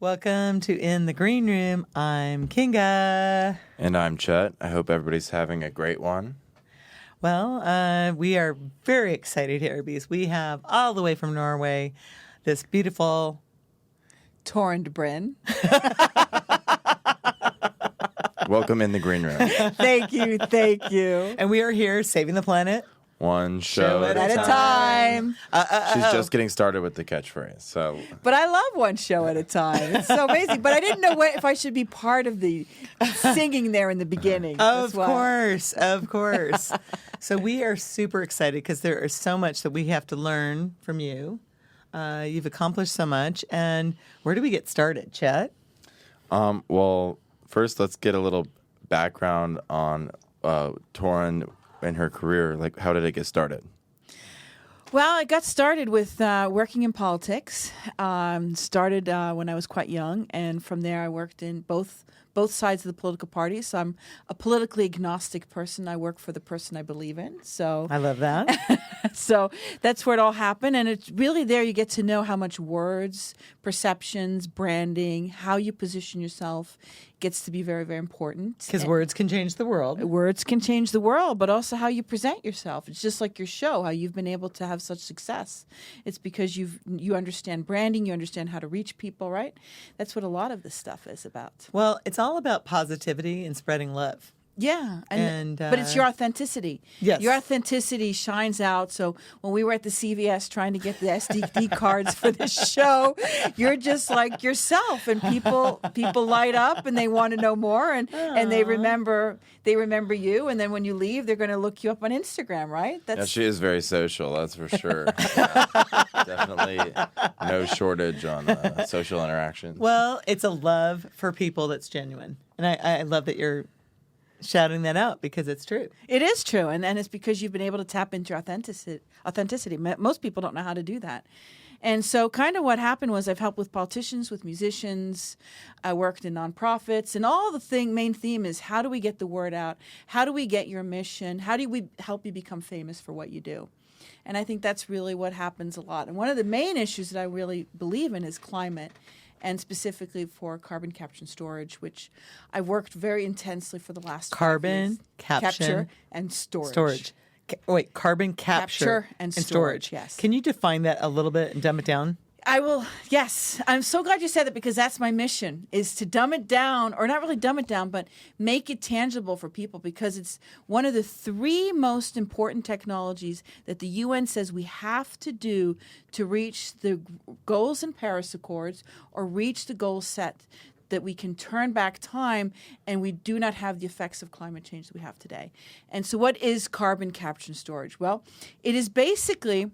Welcome to In the Green Room. I'm Kinga. And I'm Chet. I hope everybody's having a great one. Well, we are very excited here because we have all the way from Norway this beautiful Torrent Bryn. Welcome in the green room. Thank you. and we are here saving the planet. One show at At a time. She's just getting started with the catchphrase. So, But I love one show at a time. It's so amazing. But I didn't know if I should be part of the singing there in the beginning. Of That's why. course. So we are super excited because there is so much that we have to learn from you. You've accomplished so much. And where do we get started, Chet? well, first let's get a little background on Torrin and her career. Like, how did it get started? Well, I got started with working in politics. Started when I was quite young, and from there I worked in both sides of the political parties. So I'm a politically agnostic person. I work for the person I believe in. So I love that. So that's where it all happened. And it's really there you get to know how much words, perceptions, branding, how you position yourself gets to be very, very important. Because words can change the world. Words can change the world, but also how you present yourself. It's just like your show, how you've been able to have such success. It's because you understand branding, you understand how to reach people, right? That's what a lot of this stuff is about. Well, it's all about positivity and spreading love. Yeah, And, but it's your authenticity. Yes. Your authenticity shines out. So when we were at the CVS trying to get the SD cards for this show, you're just like yourself, and people light up and they want to know more, and they remember you. And then when you leave, they're going to look you up on Instagram, right? Yeah, she is very social, that's for sure. Yeah, definitely no shortage on social interactions. Well, it's a love for people that's genuine. And I love that you're shouting that out because it's true. It is true, and it's because you've been able to tap into your authenticity. Most people don't know how to do that. And so kind of what happened was I've helped with politicians, with musicians. I worked in nonprofits, and all the main theme is how do we get the word out? How do we get your mission? How do we help you become famous for what you do? And I think that's really what happens a lot. And one of the main issues that I really believe in is climate, and specifically for carbon capture and storage, which I've worked very intensely for the last 5 years. Carbon capture and storage. Carbon capture and storage, yes. Can you define that a little bit and dumb it down? I will, yes. I'm so glad you said that because that's my mission, is to dumb it down, or not really dumb it down, but make it tangible for people, because it's one of the 3 most important technologies that the UN says we have to do to reach the goals in Paris Accords or reach the goals set, that we can turn back time and we do not have the effects of climate change that we have today. And so what is carbon capture and storage? Well, it is basically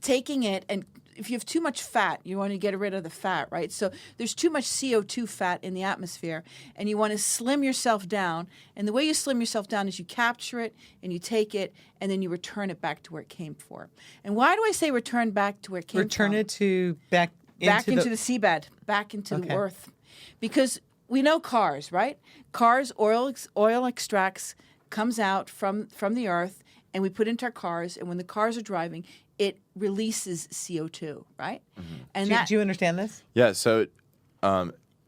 taking it, and if you have too much fat, you want to get rid of the fat, right? So there's too much CO2 fat in the atmosphere, and you want to slim yourself down. And the way you slim yourself down is you capture it, and you take it, and then you return it back to where it came from. And why do I say return back to where it came from? Return it to back into the seabed, back into the earth. Because we know cars, right? Cars, oil extracts, comes out from the earth, and we put it into our cars, and when the cars are driving, it releases CO2, right? Mm-hmm. And do you understand this? Yeah, so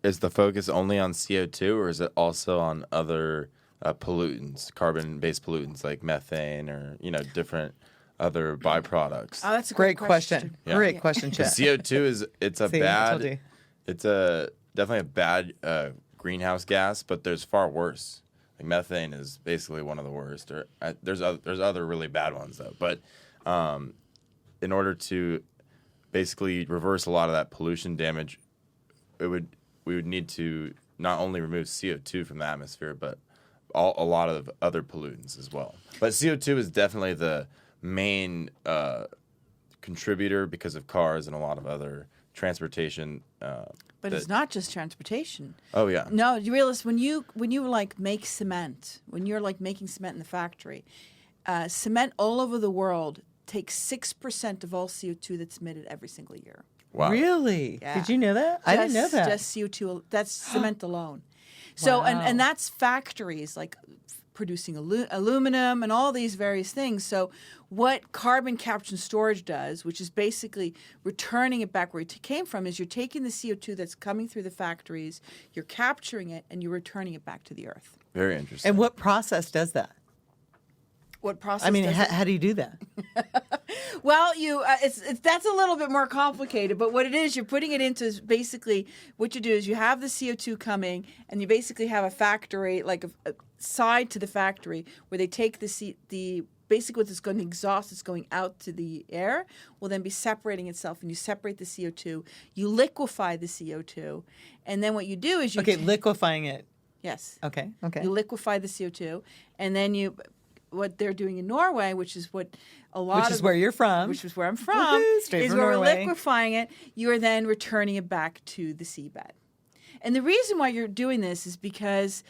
is the focus only on CO2, or is it also on other pollutants, carbon-based pollutants like methane or, different other byproducts? Oh, that's a Great question. Yeah. Great question, Chet. CO2 it's a See, I told you. it's definitely a bad greenhouse gas, but there's far worse. Like methane is basically one of the worst. Or there's other really bad ones though. But in order to basically reverse a lot of that pollution damage, we would need to not only remove CO2 from the atmosphere, but a lot of other pollutants as well. But CO2 is definitely the main contributor because of cars and a lot of other transportation. But it's not just transportation. Oh yeah. No, you realize when you like make cement, when you're like making cement in the factory, cement all over the world takes 6% of all CO2 that's emitted every single year. Wow. Really? Yeah. Did you know that? I didn't know that. Just CO2. That's cement alone. So Wow. and that's factories like producing aluminum and all these various things. So what carbon capture and storage does, which is basically returning it back where it came from, is you're taking the CO2 that's coming through the factories, you're capturing it, and you're returning it back to the earth. Very interesting. And what process does that? What process? I mean, does it? how do you do that? Well, that's a little bit more complicated, but what it is, you're putting it into basically what you do is you have the CO2 coming, and you basically have a factory, like a side to the factory, where they take the basically what's going to exhaust that's going out to the air will then be separating itself, and you separate the CO2, you liquefy the CO2, and then what you do is you liquefying it. Yes. Okay. You liquefy the CO2, and then what they're doing in Norway, which is what a lot Which is where you're from. which is where I'm from, Woohoo, straight is from where we're Norway. liquefying it. You are then returning it back to the seabed. And the reason why you're doing this is because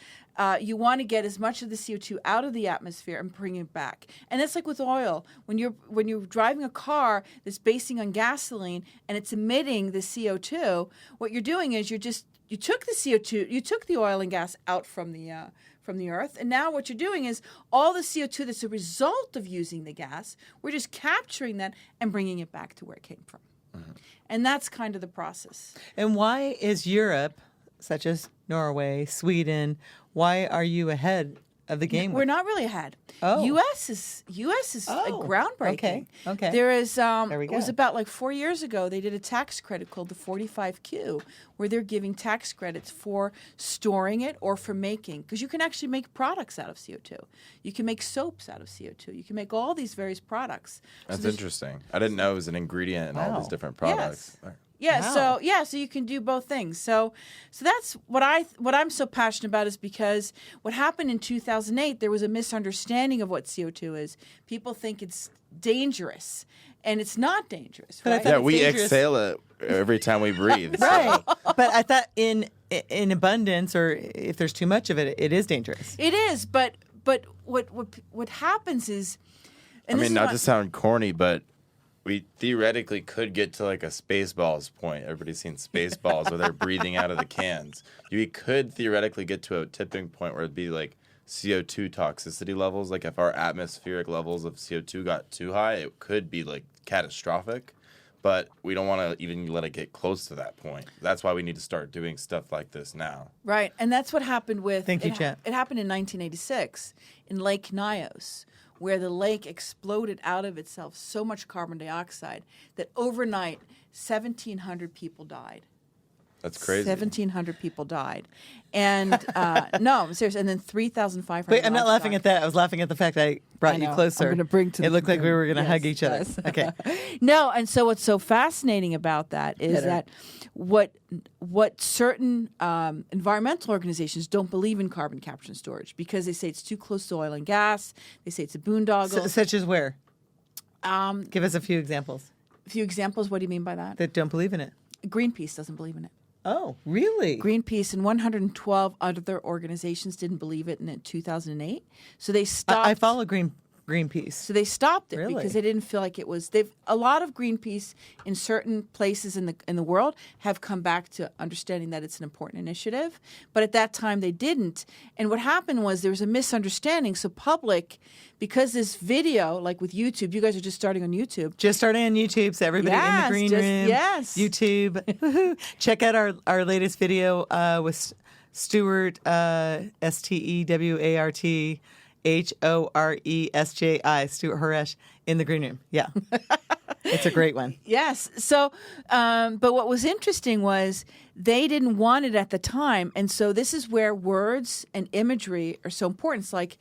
you want to get as much of the CO2 out of the atmosphere and bring it back. And it's like with oil. When you're driving a car that's basing on gasoline and it's emitting the CO2, what you're doing is you took the CO2, you took the oil and gas out from the earth, and now what you're doing is all the CO2 that's a result of using the gas, we're just capturing that and bringing it back to where it came from. Mm-hmm. And that's kind of the process. And why is Europe, such as Norway, Sweden, why are you ahead of the game? We're not really ahead. Oh. U.S. is groundbreaking. Okay. There is There we it was go. about like 4 years ago. They did a tax credit called the 45Q, where they're giving tax credits for storing it or for making, because you can actually make products out of CO2. You can make soaps out of CO2. You can make all these various products. That's there's- interesting. I didn't know it was an ingredient in all Wow. these different products. Yes. Yeah, Wow. so you can do both things. So that's what I'm so passionate about, is because what happened in 2008, there was a misunderstanding of what CO2 is. People think it's dangerous, and it's not dangerous, But I right? thought Yeah, it's we dangerous. exhale it every time we breathe. so- Right. But I thought in abundance, or if there's too much of it, it is dangerous. It is, but what happens is, I and this mean, is not what- to sound corny, but we theoretically could get to like a Spaceballs point. Everybody's seen Spaceballs where they're breathing out of the cans. We could theoretically get to a tipping point where it'd be like CO2 toxicity levels. Like if our atmospheric levels of CO2 got too high, it could be like catastrophic. But we don't want to even let it get close to that point. That's why we need to start doing stuff like this now. Right, and that's what happened with. Thank you, Chet. It happened in 1986 in Lake Nyos, where the lake exploded out of itself so much carbon dioxide that overnight 1,700 people died. That's crazy. 1,700 people died, and no, I'm serious. And then 3,500. Wait, I'm not laughing at that. I was laughing at the fact I brought I you know. closer. I'm gonna bring to it the- looked like we were going to yes, hug each other. yes. Okay. No, and so what's so fascinating about that is Hit her. that what certain environmental organizations don't believe in carbon capture and storage, because they say it's too close to oil and gas. They say it's a boondoggle. Such as where? A Give us a few examples few examples. What do you mean by that? that don't believe in it. Greenpeace doesn't believe in it. Oh, really? Greenpeace and 112 other organizations didn't believe it in 2008. So they stopped. I follow Greenpeace. So they stopped it Really? because they didn't feel like it was. A lot of Greenpeace in certain places in the world have come back to understanding that it's an important initiative, but at that time they didn't. And what happened was there was a misunderstanding. So public, because this video, like with YouTube, you guys are just starting on YouTube. Just starting on YouTube, so everybody in the Yes, green just- room. yes. YouTube. Woohoo. Check out our latest video with Stuart, STEWART. HORESJI, Stuart Horesh, in the green room. Yeah. It's a great one. Yes. So, but what was interesting was they didn't want it at the time. And so this is where words and imagery are so important. It's like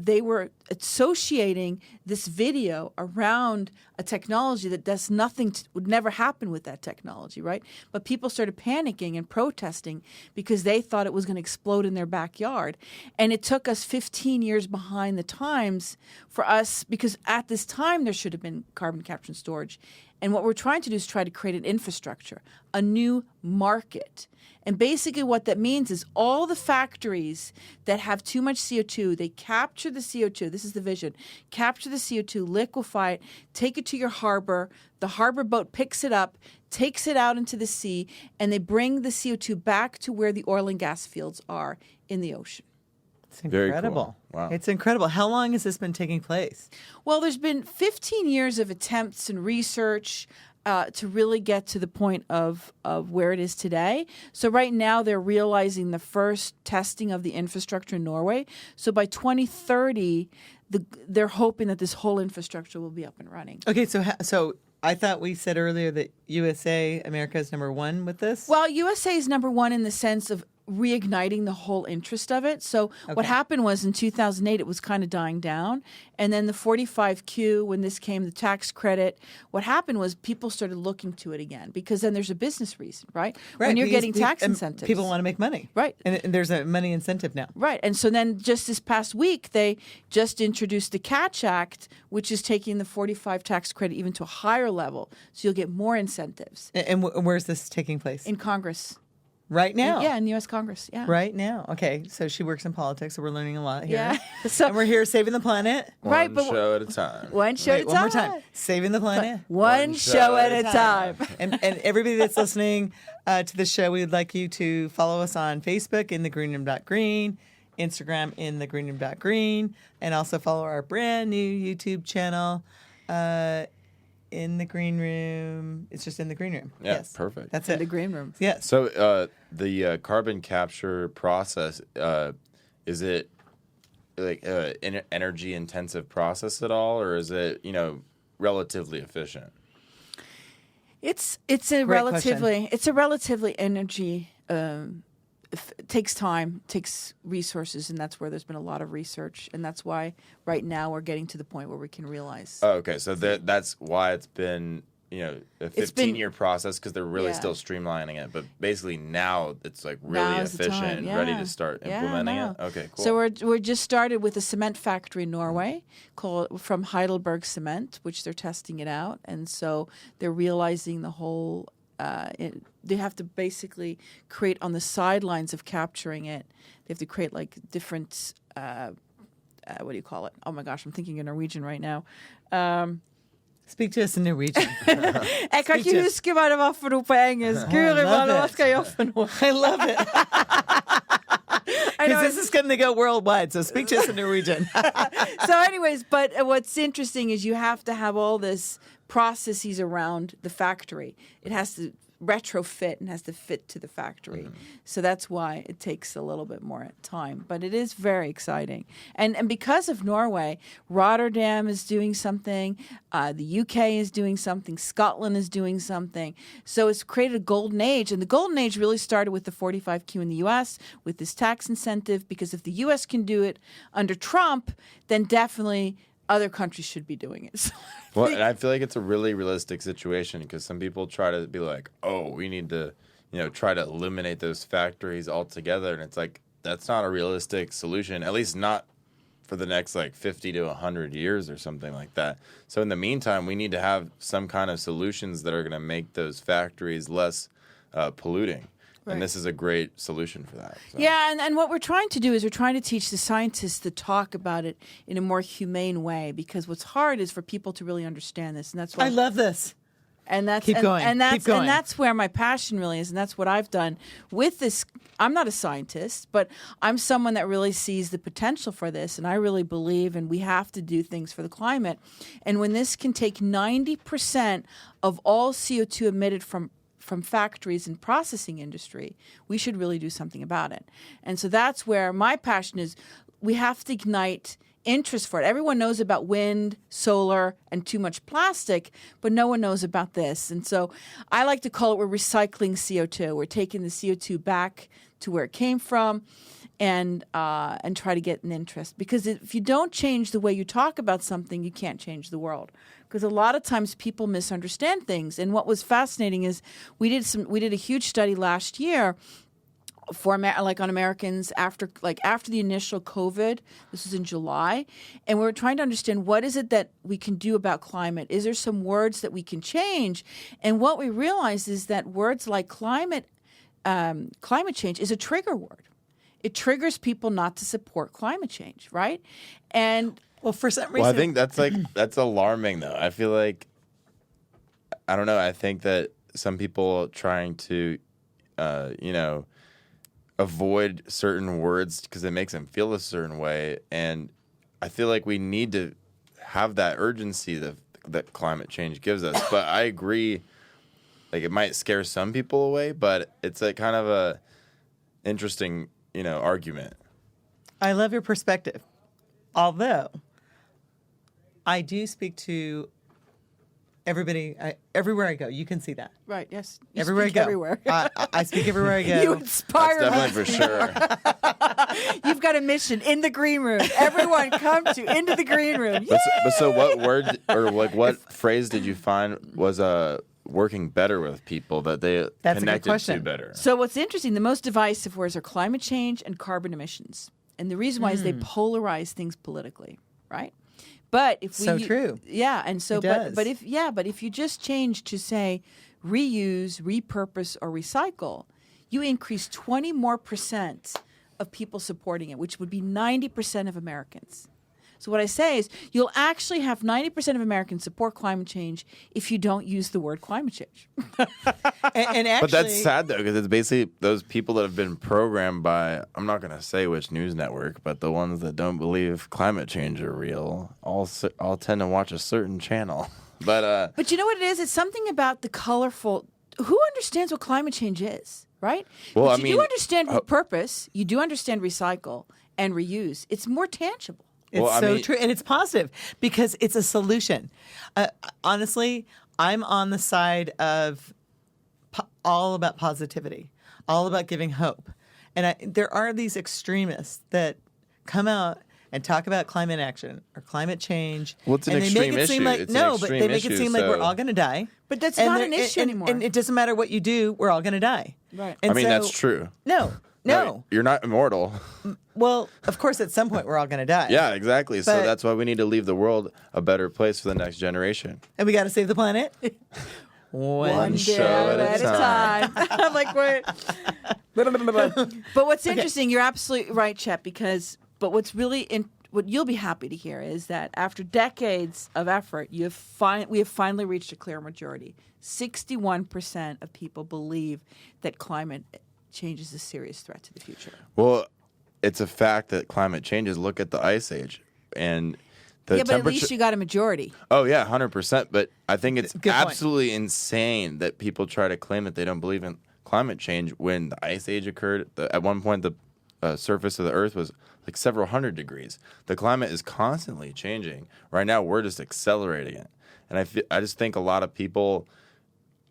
they were associating this video around a technology that does nothing, would never happen with that technology, right? But people started panicking and protesting because they thought it was going to explode in their backyard. And it took us 15 years behind the times for us, because at this time there should have been carbon capture and storage. And what we're trying to do is try to create an infrastructure, a new market. And basically what that means is all the factories that have too much CO2, they capture the CO2. This is the vision. Capture the CO2, liquefy it, take it to your harbor. The harbor boat picks it up, takes it out into the sea, and they bring the CO2 back to where the oil and gas fields are in the ocean. It's Very incredible. cool. Wow. It's incredible. How long has this been taking place? Well, there's been 15 years of attempts and research to really get to the point of where it is today. So right now they're realizing the first testing of the infrastructure in Norway. So by 2030, they're hoping that this whole infrastructure will be up and running. Okay, so I thought we said earlier that USA, America is number one with this. Well, USA is number one in the sense of reigniting the whole interest of it. So what happened was in 2008, it was kind of dying down. And then the 45Q, when this came, the tax credit, what happened was people started looking to it again because then there's a business reason, right? When you're because getting tax incentives. People want to make money. Right. And there's a money incentive now. Right. And so then just this past week, they just introduced the Catch Act, which is taking the 45 tax credit even to a higher level. So you'll get more incentives And where's this taking place? in Congress. Right now. Yeah, in the U.S. Congress. Yeah. Right now. Okay, so she works in politics, so we're learning a lot here. Yeah. So, And we're here saving the planet. right, One but show at a time. one show Wait, at a one more time. Saving the planet. One show at a time. And everybody that's listening to the show, we would like you to follow us on Facebook in the greenroom.green, Instagram in the greenroom.green, and also follow our brand new YouTube channel in the green room. It's just in the green room. Yeah, Yes. perfect. That's In it. the green room. Yes. So the carbon capture process, is it like an energy intensive process at all, or is it relatively efficient? It's a Great relatively energy. It takes time, takes resources, and that's where there's been a lot of research, and that's why right now we're getting to the point where we can realize. Oh, okay, so that's why it's been a 15-year process because they're really Yeah. still streamlining it. But basically now it's like really Now is the efficient time, and ready yeah. to start Yeah, implementing now. it. Okay, cool. So we're just started with a cement factory in Norway from Heidelberg Cement, which they're testing it out, and so they're realizing the whole. They have to basically create on the sidelines of capturing it. They have to create like different. What do you call it? Oh my gosh, I'm thinking in Norwegian right now. Speak to us in Norwegian. Jeg kan ikke to- huske hva det var for noe på engelsk. Guri love malla, hva it. skal jeg gjøre for noe? I love it. I know, Because this is going to go worldwide, so speak to us in Norwegian. so anyways, but what's interesting is you have to have all this processes around the factory. It has to retrofit and has to fit to the factory. Mm-hmm. So that's why it takes a little bit more time. But it is very exciting. And because of Norway, Rotterdam is doing something, the UK is doing something, Scotland is doing something. So it's created a golden age. And the golden age really started with the 45Q in the US, with this tax incentive, because if the US can do it under Trump, then definitely other countries should be doing it. So Well, and I feel like it's a really realistic situation because some people try to be like, oh, we need to, try to eliminate those factories altogether. And it's like, that's not a realistic solution, at least not for the next 50 to 100 years or something like that. So in the meantime, we need to have some kind of solutions that are going to make those factories less polluting. Right. And this is a great solution for that. So. yeah, and what we're trying to do is we're trying to teach the scientists to talk about it in a more humane way, because what's hard is for people to really understand this, and that's why I love this. and that's Keep going. and that's Keep going. and that's where my passion really is, and that's what I've done with this. I'm not a scientist, but I'm someone that really sees the potential for this, and I really believe, and we have to do things for the climate. And when this can take 90% of all CO2 emitted from factories and processing industry, we should really do something about it. And so that's where my passion is. We have to ignite interest for it. Everyone knows about wind, solar, and too much plastic, but no one knows about this. And so I like to call it we're recycling CO2. We're taking the CO2 back to where it came from, and try to get an interest. Because if you don't change the way you talk about something, you can't change the world. Because a lot of times people misunderstand things. And what was fascinating is we did a huge study last year for on Americans after the initial COVID. This was in July, and we were trying to understand what is it that we can do about climate. Is there some words that we can change? And what we realized is that words like climate change is a trigger word. It triggers people not to support climate change, right? And Well, for some reason. Well, I think that's alarming, though. I feel like, I don't know. I think that some people trying to, avoid certain words because it makes them feel a certain way. And I feel like we need to have that urgency that climate change gives us. But I agree, like it might scare some people away, but it's a kind of a interesting, argument. I love your perspective. Although I do speak to everybody, everywhere I go. You can see that. Right. Yes. You Everywhere I speak go. Everywhere. I speak everywhere I go. You inspire That's me. definitely for sure. You've got a mission in the green room. Everyone come into the green room. But so what word or like what phrase did you find was working better with people that they That's a good connected to question. better? So what's interesting, the most divisive words are climate change and carbon emissions. And the reason why is they polarize things politically, right? But if we So true. Yeah, and so It does. but if you just change to say reuse, repurpose or recycle, you increase 20% more of people supporting it, which would be 90% of Americans. So what I say is you'll actually have 90% of Americans support climate change if you don't use the word climate change. And actually, But that's sad though, because it's basically those people that have been programmed by, I'm not going to say which news network, but the ones that don't believe climate change are real, all tend to watch a certain channel. But But you know what it is? It's something about the colorful. Who understands what climate change is, right? Well, but I you mean, do understand repurpose. You do understand recycle and reuse. It's more tangible. It's Well, I so mean- true, and it's positive because it's a solution. Honestly, I'm on the side of all about positivity, all about giving hope. And there are these extremists that come out and talk about climate action or climate change. Well, it's an and they extreme make it seem issue. like It's an but extreme they make it issue, seem like we're so- all going to die. But that's And not they're- an issue anymore. And it doesn't matter what you do; we're all going to die. Right. And I mean, so- that's true. No. You're not immortal. Well, of course, at some point we're all going to die. Yeah, exactly. So But- that's why we need to leave the world a better place for the next generation. And we got to save the planet. One show Day at a time. I'm like, wait. But what's interesting, you're absolutely right, Chet, but what's really what you'll be happy to hear is that after decades of effort, we have finally reached a clear majority. 61% of people believe that climate change is a serious threat to the future. Well, it's a fact that climate changes. Look at the ice age and the Yeah, but temperature. at least you got a majority. Oh yeah, 100%. But I think it's Good point. absolutely insane that people try to claim that they don't believe in climate change when the ice age occurred. At one point, the surface of the Earth was like several hundred degrees. The climate is constantly changing. Right now, we're just accelerating it, and I just think a lot of people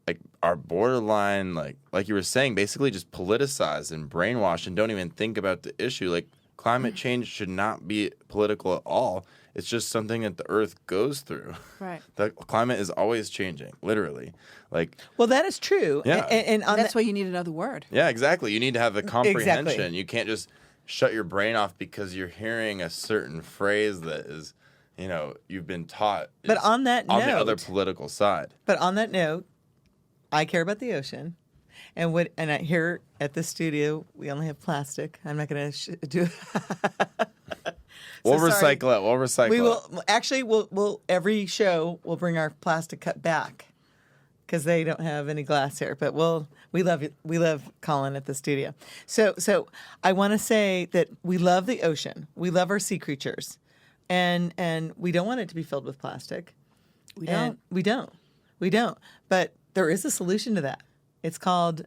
like are borderline like you were saying, basically just politicized and brainwashed and don't even think about the issue. Like climate change should not be political at all. It's just something that the Earth goes through. Right. The climate is always changing, literally. Like, Well, that is true. Yeah. And on That's that, why you need another word. yeah, exactly. You need to have the comprehension. Exactly. You can't just shut your brain off because you're hearing a certain phrase that is, you've been taught. But is on that on the note- other political side. But on that note, I care about the ocean, and here at the studio we only have plastic. I'm not going to do. We'll sorry. recycle it. We'll recycle We it. will actually. We'll every show we'll bring our plastic cup back because they don't have any glass here. But we love Colin at the studio. So I want to say that we love the ocean. We love our sea creatures, and we don't want it to be filled with plastic. We And don't. We don't. But there is a solution to that. It's called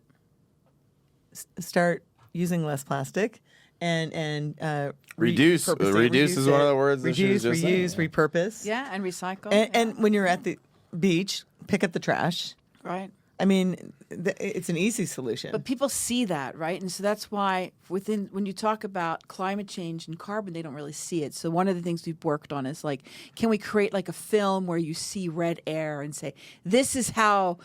start using less plastic and Reduce. repurpose it, Reduce is one of the words that she Reduce, was just reuse, saying. repurpose. Yeah, and recycle. And when you're at the beach, pick up the trash. right. I mean, it's an easy solution. But people see that, right? And so that's why when you talk about climate change and carbon, they don't really see it. So one of the things we've worked on is like, can we create like a film where you see red air and say, this is how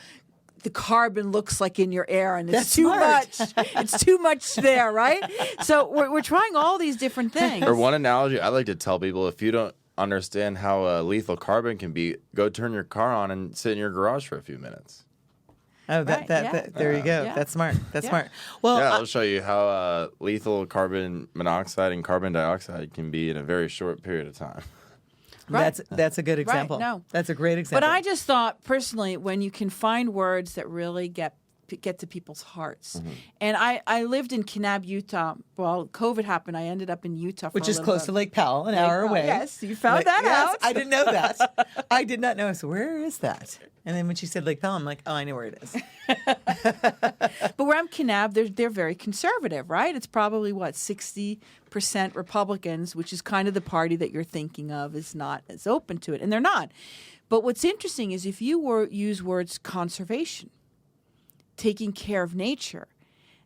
the carbon looks like in your air, and it's That's too smart. much. It's too much there, right? So we're trying all these different things. Or one analogy I like to tell people: if you don't understand how lethal carbon can be, go turn your car on and sit in your garage for a few minutes. Oh, Right, yeah. there you go. Yeah. That's smart. That's Yeah. smart. Well, Yeah, I'll show you how lethal carbon monoxide and carbon dioxide can be in a very short period of time. Right. that's a good example. no. That's a great example. But I just thought personally, when you can find words that really get get to people's hearts. Mm-hmm. And I lived in Kanab, Utah. Well, COVID happened. I ended up in Utah, Which for a is little close bit. to Lake Powell, an hour Powell, away. yes, you found that yes, out. I didn't know that. I did not know. So where is that? And then when she said Lake Powell, I'm like, oh, I know where it is. But where I'm Kanab, they're very conservative, right? It's probably 60% Republicans, which is kind of the party that you're thinking of is not as open to it, and they're not. But what's interesting is if you use words conservation, taking care of nature,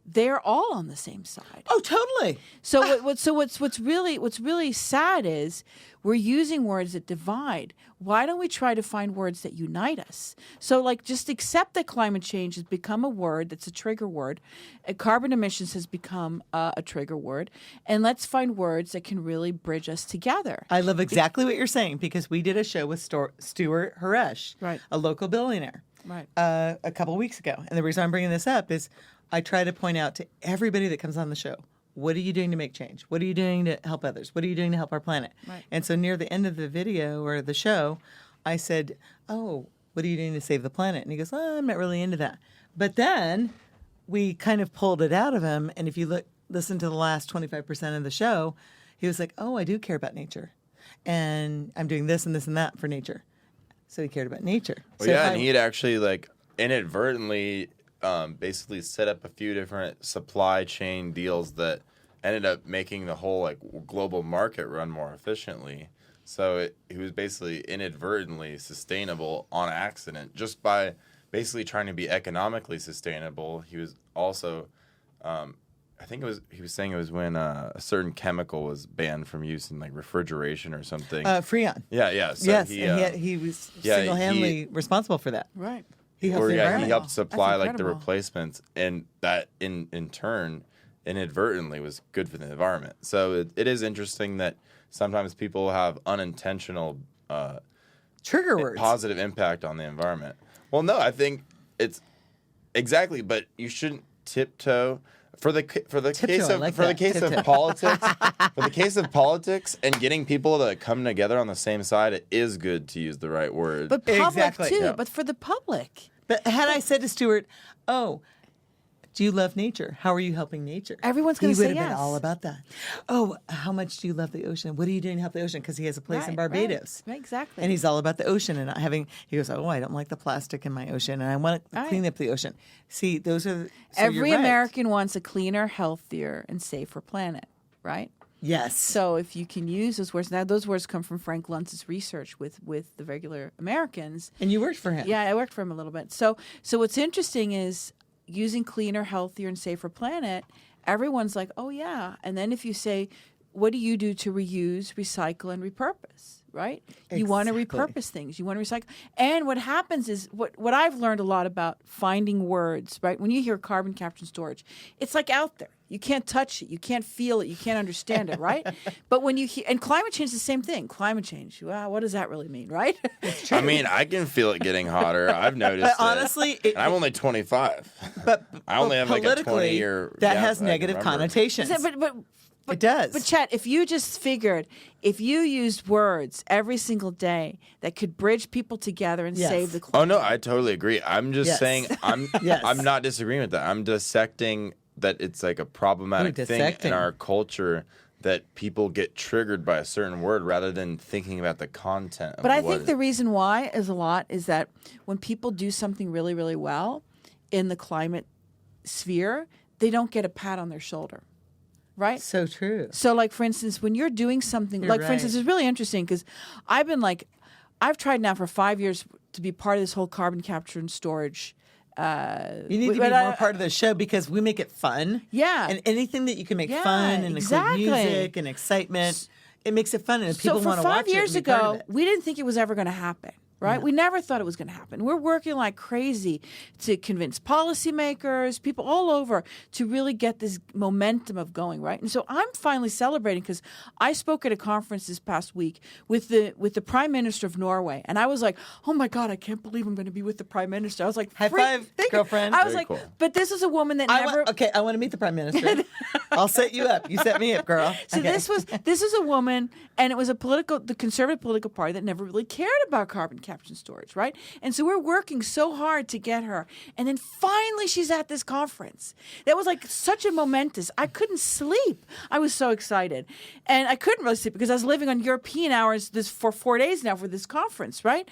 they're all on the same side. Oh, totally. So what's really sad is we're using words that divide. Why don't we try to find words that unite us? So like just accept that climate change has become a word that's a trigger word. Carbon emissions has become a trigger word, and let's find words that can really bridge us together. I love exactly what you're saying because we did a show with Stuart Haresh, Right. a local billionaire, Right. a couple weeks ago. And the reason I'm bringing this up is I try to point out to everybody that comes on the show, what are you doing to make change? What are you doing to help others? What are you doing to help our planet? Right. And so near the end of the video or the show, I said, oh, what are you doing to save the planet? And he goes, oh, I'm not really into that. But then we kind of pulled it out of him. And if you listen to the last 25% of the show, he was like, oh, I do care about nature. And I'm doing this and this and that for nature. So he cared about nature. Well, So yeah, if and he had actually like inadvertently basically set up a few different supply chain deals that ended up making the whole like global market run more efficiently. So he was basically inadvertently sustainable on accident just by basically trying to be economically sustainable. He was also, I think he was saying it was when a certain chemical was banned from use in like refrigeration or something. Freon. Yeah. So Yes, he, and he was yeah, single-handedly responsible for that. Right. He helped or the yeah, he environment. helped supply That's like the incredible. replacements, and that in turn inadvertently was good for the environment. So it is interesting that sometimes people have unintentional Trigger words. positive impact on the environment. Well, no, I think it's exactly, but you shouldn't tiptoe. For the case Tiptoe, I of like for the that. case Tiptoe. of politics, for the case of politics and getting people to come together on the same side, it is good to use the right word. But public Exactly. too. Yeah. But for the public, But had I said to Stuart, oh, do you love nature? How are you helping nature? Everyone's gonna He say would have been yes. all about that. Oh, how much do you love the ocean? What are you doing to help the ocean? Because he has a place in Barbados. Right, exactly. And he's all about the ocean and not having, he goes, oh, I don't like the plastic in my ocean and I want to Right. clean up the ocean. See, those are, so Every you're right. American wants a cleaner, healthier, and safer planet, right? Yes. So if you can use those words, now those words come from Frank Luntz's research with the regular Americans. And you worked for him. Yeah, I worked for him a little bit. So what's interesting is using cleaner, healthier, and safer planet, everyone's like, oh, yeah. And then if you say, what do you do to reuse, recycle, and repurpose, right? You want to Exactly. repurpose things. You want to recycle. And what happens is, what I've learned a lot about finding words, right? When you hear carbon capture and storage, it's like out there. You can't touch it. You can't feel it. You can't understand it, right? But when you hear, and climate change is the same thing. Climate change, wow, what does that really mean, right? I mean, I can feel it getting hotter. I've noticed. But honestly, and I'm only 25. but I only have like a politically, 20-year that gap has that I can negative remember. connotations. but It does. But Chet, if you just figured, if you used words every single day that could bridge people together and Yes. save the Oh climate. no, I totally agree. I'm just Yes. saying Yes. I'm not disagreeing with that. I'm dissecting that it's like a problematic Ooh, thing dissecting. in our culture that people get triggered by a certain word rather than thinking about the content of But I what think the reason why is that when people do something really, really well in the climate sphere, they don't get a pat on their shoulder, right? So true. So, like, for instance, when you're doing something, You're like, for instance, right. it's really interesting because I've tried now for 5 years to be part of this whole carbon capture and storage. You need to be but more part of the show because we make it fun. Yeah. And anything that you can make Yeah, fun and exactly. include music and excitement, it makes it fun and people So for want to watch 5 it. years and be part of ago, it. we didn't think it was ever going to happen. Right? We never thought it was going to happen. We're working like crazy to convince policymakers, people all over, to really get this momentum of going, right? And so I'm finally celebrating because I spoke at a conference this past week with the Prime Minister of Norway. And I was like, oh my God, I can't believe I'm going to be with the Prime Minister. I was like, High five, thank you. girlfriend. I was Very like, cool. but this is a woman that I never. want to meet the Prime Minister. I'll set you up. You set me up, girl. So Okay. this is a woman, and it was the conservative political party that never really cared about carbon capture and storage, right? And so we're working so hard to get her, and then finally she's at this conference. That was like such a momentous. I couldn't sleep. I was so excited, and I couldn't really sleep because I was living on European hours for 4 days now for this conference, right?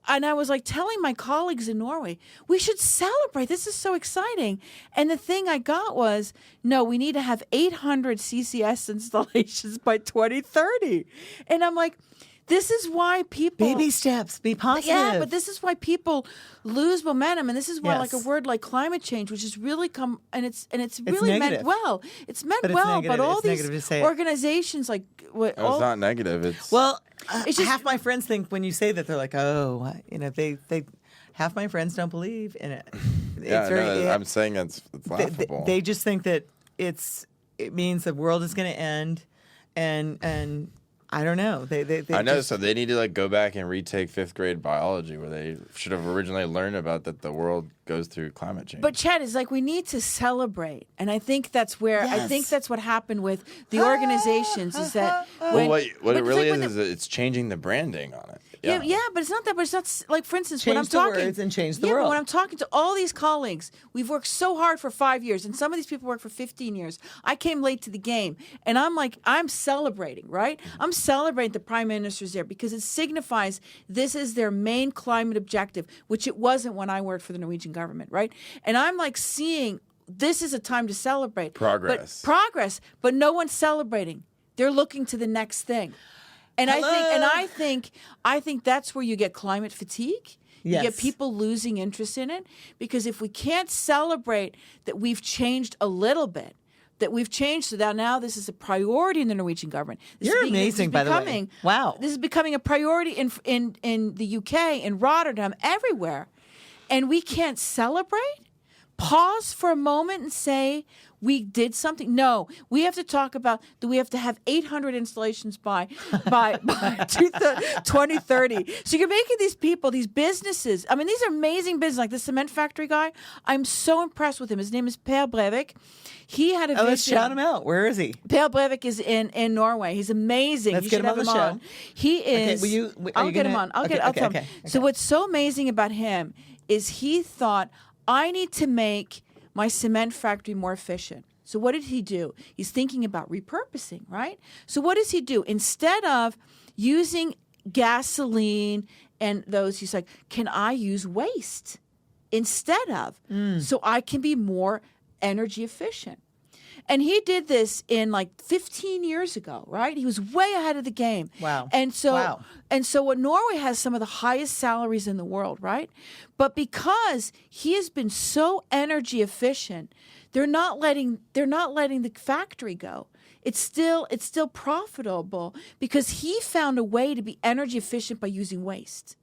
And I was like telling my colleagues in Norway, we should celebrate. This is so exciting. And the thing I got was, no, we need to have 800 CCS installations by 2030. And I'm like, this is why people Baby steps. Be positive. Yeah, but this is why people lose momentum, and this is why, like a Yes. word like climate change, which has really come, and it's really meant negative. well. It's meant But it's well, negative. but all It's negative to these say it. organizations, like No, it's not negative. It's Well, It's just- half my friends think when you say that they're like, oh, they half my friends don't believe in it. yeah. No, I'm saying it's laughable. They just think that it means the world is going to end, and I don't know. They I know, just- so they need to like go back and retake 5th grade biology, where they should have originally learned about that the world goes through climate change. But Chad, is like we need to celebrate, and I think that's where I think Yes. that's what happened with the organizations is that well, what it but it's really like when is it's changing the branding on it. Yeah, but it's not that. But it's not like, for instance, when I'm Change the talking words and change the yeah, but world. when I'm talking to all these colleagues, we've worked so hard for 5 years, and some of these people worked for 15 years. I came late to the game, and I'm celebrating, right? I'm celebrating the prime minister's there because it signifies this is their main climate objective, which it wasn't when I worked for the Norwegian government, right? And I'm like seeing this is a time to celebrate Progress. but no one's celebrating. They're looking to the next thing. And I think that's where you get climate fatigue. You get Yes. people losing interest in it because if we can't celebrate that we've changed a little bit, that we've changed so that now this is a priority in the Norwegian government. This You're is being- this is amazing, by the way. becoming- Wow. This is becoming a priority in the UK, in Rotterdam, everywhere. And we can't celebrate? Pause for a moment and say we did something? No, we have to talk about do we have to have 800 installations by 2030. So you're making these people, these businesses. I mean, these are amazing businesses. Like the cement factory guy, I'm so impressed with him. His name is Per Brevik. He had a vision. let's shout him out. Where is he? Per Brevik is in Norway. He's amazing. Let's You get should him on have the show. He is. are I'll you get him gonna- on. I'll okay, tell him. okay. So what's so amazing about him is he thought I need to make my cement factory more efficient. So what did he do? He's thinking about repurposing, right? So what does he do? Instead of using gasoline and those, he's like, can I use waste instead of so I can be more energy efficient? And he did this in like 15 years ago, right? He was way ahead of the game. Wow. And so Wow. what Norway has some of the highest salaries in the world, right? But because he has been so energy efficient, they're not letting the factory go. It's still profitable because he found a way to be energy efficient by using waste.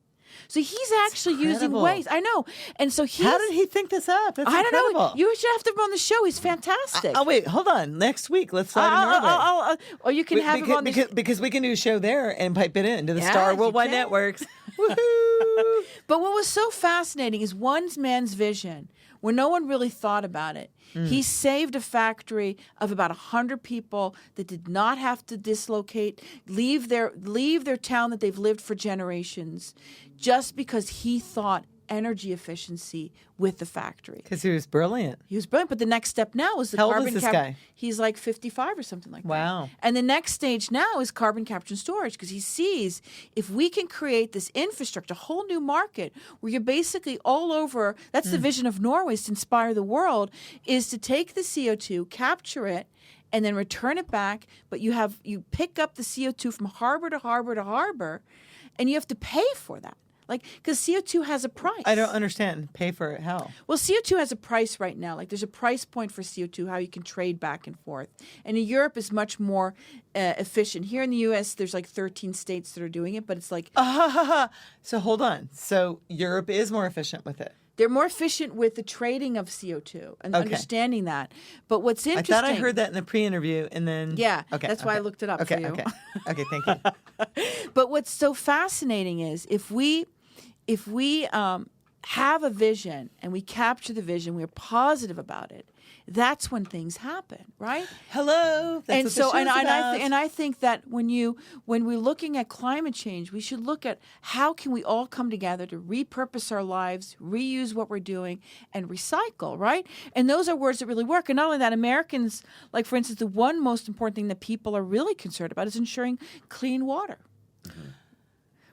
So he's actually using incredible. waste. I know. And so How did he think this up? That's I don't know. incredible. You should have to him on the show. He's fantastic. Oh wait, hold on. Next week, let's fly to Norway. Or you can have him on the because we can do a show there and pipe it into the Yeah, Star you Worldwide can. Networks. Woohoo! But what was so fascinating is one man's vision, where no one really thought about it. He saved a factory of about 100 people that did not have to dislocate, leave their town that they've lived for generations, just because he thought energy efficiency with the factory. Because he was brilliant. He was brilliant, but the next step now is the How old carbon is this guy? He's like 55 or something like that. Wow. And the next stage now is carbon capture and storage because he sees if we can create this infrastructure, a whole new market where you're basically all over. That's the vision of Norway is to inspire the world, is to take the CO2, capture it, and then return it back. But you pick up the CO2 from harbor to harbor to harbor, and you have to pay for that. Like, because CO2 has a price. I don't understand. Pay for it? How? Well, CO2 has a price right now. Like, there's a price point for CO2, how you can trade back and forth. And in Europe is much more efficient. Here in the U.S., there's like 13 states that are doing it, but it's like So hold on. So Europe is more efficient with it. they're more efficient with the trading of CO2 and Okay. understanding that. But what's I interesting? thought I heard that in the pre-interview, and then Yeah, okay, that's why I looked it up okay, for you. Okay, okay, thank you. But what's so fascinating is if we have a vision and we capture the vision, we're positive about it, that's when things happen, right? Hello. That's And what so, the show's about. and I think that when we're looking at climate change, we should look at how can we all come together to repurpose our lives, reuse what we're doing, and recycle, right? And those are words that really work. And not only that, Americans, like for instance, the one most important thing that people are really concerned about is ensuring clean water,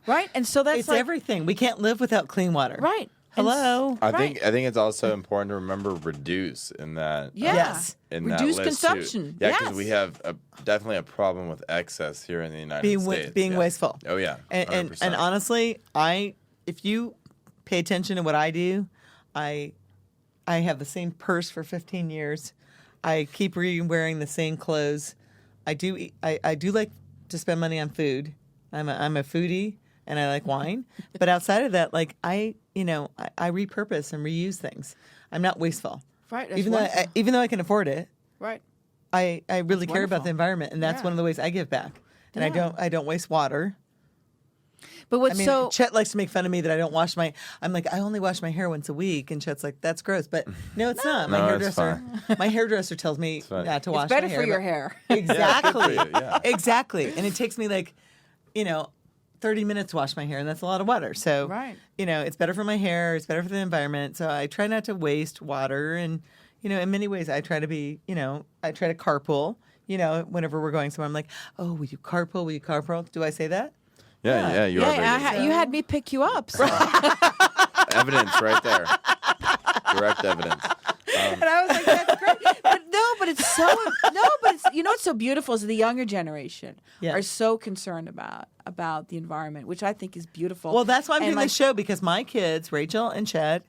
right? And so that's it's like, everything. We can't live without clean water. right. Hello. I Right. think it's also important to remember reduce in that. Yeah. Yes. In Reduce that list too. consumption. Yeah, because Yes. we have definitely a problem with excess here in the United States. Being yeah. wasteful. Oh yeah. And 100%. honestly, if you pay attention to what I do, I have the same purse for 15 years. I keep wearing the same clothes. I do like to spend money on food. I'm a foodie and I like wine. But outside of that, like I repurpose and reuse things. I'm not wasteful. Right. That's Even wonderful. though I can afford it, Right. I really care about wonderful. the environment, and that's Yeah. one of the ways I give back. And Yeah. I don't waste water. But what's I mean, so Chet likes to make fun of me that I don't wash my. I'm like, I only wash my hair once a week, and Chet's like, that's gross. But no, it's not. My No, it's hairdresser, my hairdresser tells me fine. not to wash. it's better my for hair, your but- hair. Exactly. Yeah, good for you, yeah. Exactly. And it takes me like, 30 minutes to wash my hair, and that's a lot of water. So, Right. It's better for my hair. It's better for the environment. So I try not to waste water, and in many ways, I try to be, I try to carpool. Whenever we're going somewhere, I'm like, oh, will you carpool? Will you carpool? Do I say that? Yeah, you are. Yeah, very good. you had me pick you up. So. Evidence right there. Direct evidence. And I was like, that's great. But it's so what's so beautiful is the younger generation Yes. are so concerned about the environment, which I think is beautiful. Well, that's why I'm And, doing this show, because my kids, Rachel and Chet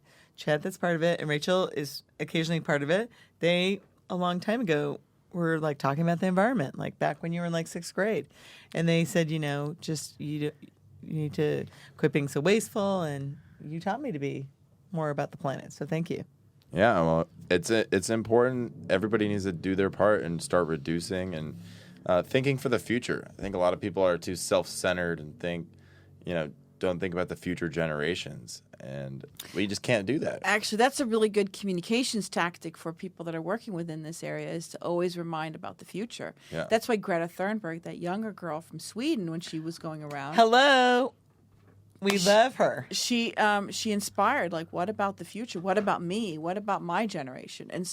that's part of it, and Rachel is occasionally part of it. They, a long time ago, were like talking about the environment, like back when you were in like 6th grade. And they said, just you need to quit being so wasteful. And you taught me to be more about the planet. So thank you. Yeah, well, it's important. Everybody needs to do their part and start reducing and thinking for the future. I think a lot of people are too self-centered and don't think about the future generations, and we just can't do that. Actually, that's a really good communications tactic for people that are working within this area, is to always remind about the future. Yeah. That's why Greta Thunberg, that younger girl from Sweden, when she was going around, Hello. We love her. she inspired, like, what about the future? What about me? What about my generation? And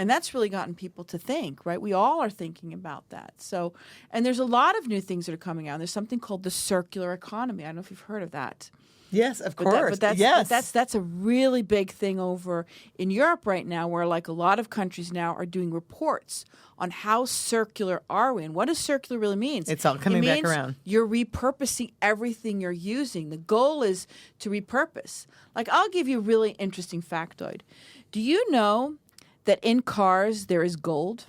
that's really gotten people to think, right? We all are thinking about that. So, and there's a lot of new things that are coming out. There's something called the circular economy. I don't know if you've heard of that. Yes, of But course. that's a really big thing over in Europe right now, where like a lot of countries now are doing reports on how circular are we, and what does circular really mean. It's all coming It back means around. You're repurposing everything you're using. The goal is to repurpose. Like, I'll give you a really interesting factoid. Do you know that in cars there is gold?